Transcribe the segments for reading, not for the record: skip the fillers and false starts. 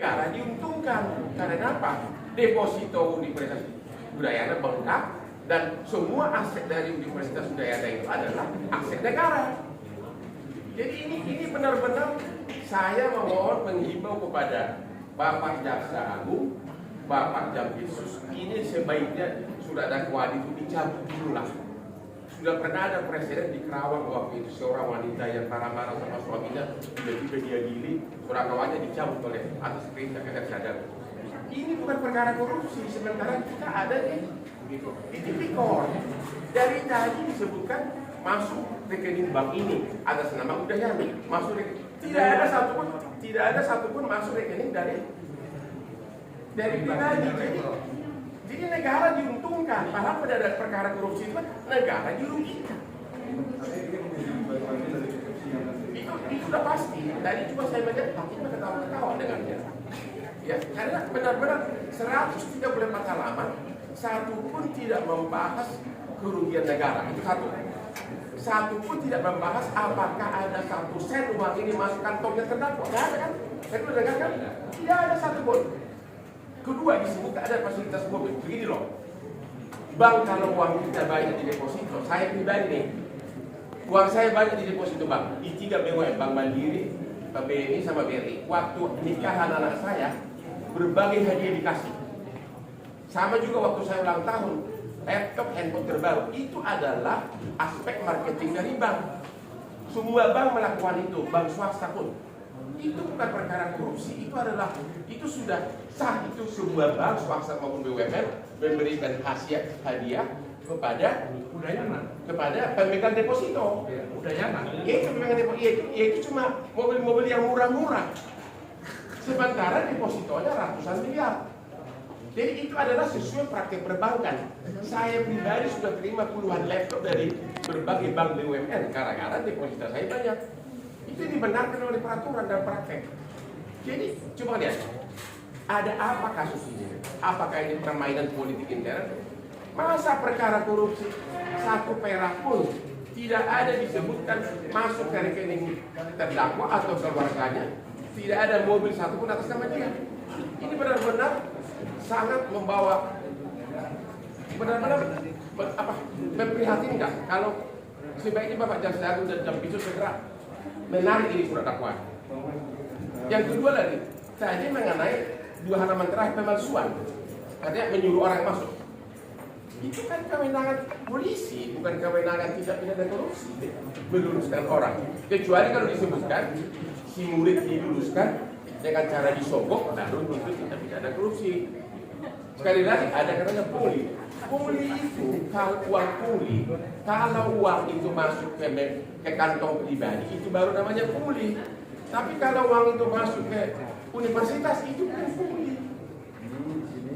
negara diuntungkan. Karena apa? Deposito Universitas Udayana bengkak dan semua aset dari Universitas Udayana itu adalah aset negara. Jadi ini benar-benar saya memohon menghimbau kepada Bapak Jaksa Agung, Bapak Jampisus, ini sebaiknya surat dakwaan itu dicabut dulu lah. Sudah pernah ada presiden di Kerawang waktu itu, seorang wanita yang marah-marah sama suaminya, tiba-tiba dia gili, surat dakwanya dicabut oleh atas perintah kejaksaan. Ini bukan perkara korupsi, sementara kita ada di tipikor. Dari tadi disebutkan masuk rekening bank ini atas nama Udayana, masuk rekening. Tidak ada satupun masuk rekening dari pribadi. Jadi negara diuntungkan, padahal pada ada perkara korupsi itu negara dirugikan. Itu sudah pasti. Tadi cuma saya melihat hakimnya ketawa-ketawa dengannya. Ya, karena benar-benar 134 halaman, satu pun tidak membahas kerugian negara. Itu satu. Satu pun tidak membahas apakah ada 1 sen uang ini masuk kantongnya terdakwa. Tidak ada kan? Saya sudah dengarkan. Tidak ada satu pun. Kedua, di sini tak ada fasilitas mobil. Begini loh, bank kalau uang kita banyak di deposito, saya pribadi nih, uang saya banyak di deposito bank, di 3 BUMN, Bank Mandiri, BNI sama BRI. Waktu nikahan anak saya, berbagai hadiah dikasih. Sama juga waktu saya ulang tahun, laptop, handphone terbaru. Itu adalah aspek marketing dari bank. Semua bank melakukan itu, bank swasta pun. Itu bukan perkara korupsi, itu sudah sah. Itu sebuah bank swasta maupun BUMN memberikan hadiah kepada Udayana, kepada pemegang deposito. Udayana. Itu pemegang deposito, itu cuma mobil-mobil yang murah-murah. Sementara depositonya ratusan miliar. Jadi itu adalah sesuai praktek perbankan. Saya pribadi sudah terima puluhan laptop dari berbagai bank BUMN karena deposito saya banyak. Itu dibenarkan oleh peraturan dan praktek. Jadi coba lihat, ada apa kasus ini? Apakah ini permainan politik intern? Masa perkara korupsi 1 perak pun tidak ada disebutkan masuk ke rekening terdakwa atau keluarganya? Tidak ada mobil satu pun atas nama dia. Ini benar-benar sangat membawa, benar-benar memprihatinkan. Kalau sebaiknya Bapak Jaksa Agung dan Jampisus segera menarik ini surat dakwaan. Yang kedua lagi, tadi mengenai 2 halaman terakhir pemalsuan, katanya menyuruh orang masuk. Itu kan kewenangan polisi, bukan kewenangan tindak pidana korupsi meluluskan orang. Kecuali kalau disebutkan si murid diluluskan dengan cara disogok, baru tentu tindak pidana korupsi. Sekali lagi ada katanya pungli. Pungli itu kalau uang pungli, kalau uang itu masuk ke kantong pribadi itu baru namanya pungli. Tapi kalau uang itu masuk ke universitas itu bukan pungli.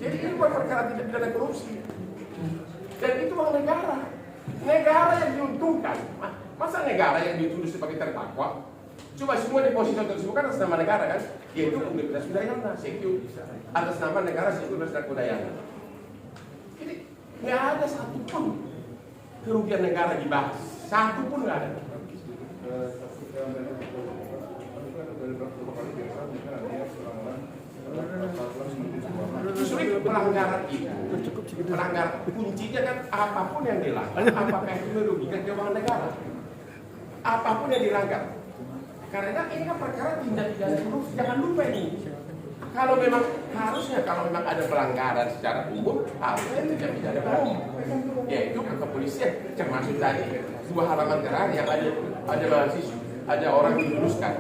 Jadi ini bukan perkara tidak pidana korupsi. Dan itu uang negara. Negara yang diuntungkan. Masa negara yang dituduh sebagai terdakwa? Coba semua deposito tersebut kan atas nama negara kan? Yaitu Universitas Udayana, atas nama negara Universitas Udayana. Jadi nggak ada satupun kerugian negara dibahas, satu pun nggak ada. Justru itu pelanggaran itu, pelanggaran kuncinya kan apapun yang dilanggar, apakah itu merugikan keuangan negara, apapun yang dilanggar. Karena ini kan perkara tindak pidana korupsi. Jangan lupa ini. Kalau memang ada pelanggaran secara umum, harusnya tindak pidana umum. Yaitu ke kepolisian, termasuk tadi 2 halaman terakhir yang ada mahasiswa, ada orang diluluskan.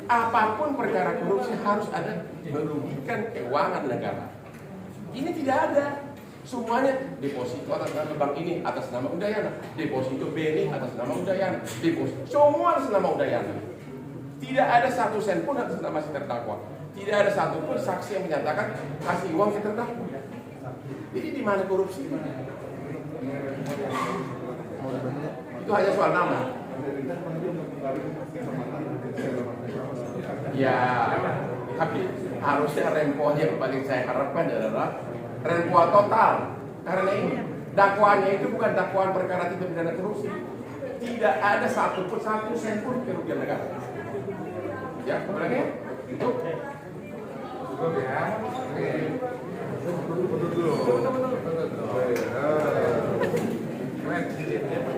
Apapun perkara korupsi harus ada merugikan keuangan negara. Ini tidak ada. Semuanya deposito atas nama bank ini atas nama Udayana, deposito BNI atas nama Udayana, deposito semua atas nama Udayana. Tidak ada 1 sen pun atas nama si terdakwa. Tidak ada satu pun saksi yang menyatakan kasih uang ke terdakwa. Jadi di mana korupsi? Itu hanya soal nama. Ya, tapi harusnya rempoh yang paling saya harapkan adalah rempoh total. Karena ini dakwaannya itu bukan dakwaan perkara tindak pidana korupsi. Tidak ada satu sen pun kerugian negara. Ya, apalagi itu Cukup ya. Oke. Betul dulu. Betul dulu. Keren.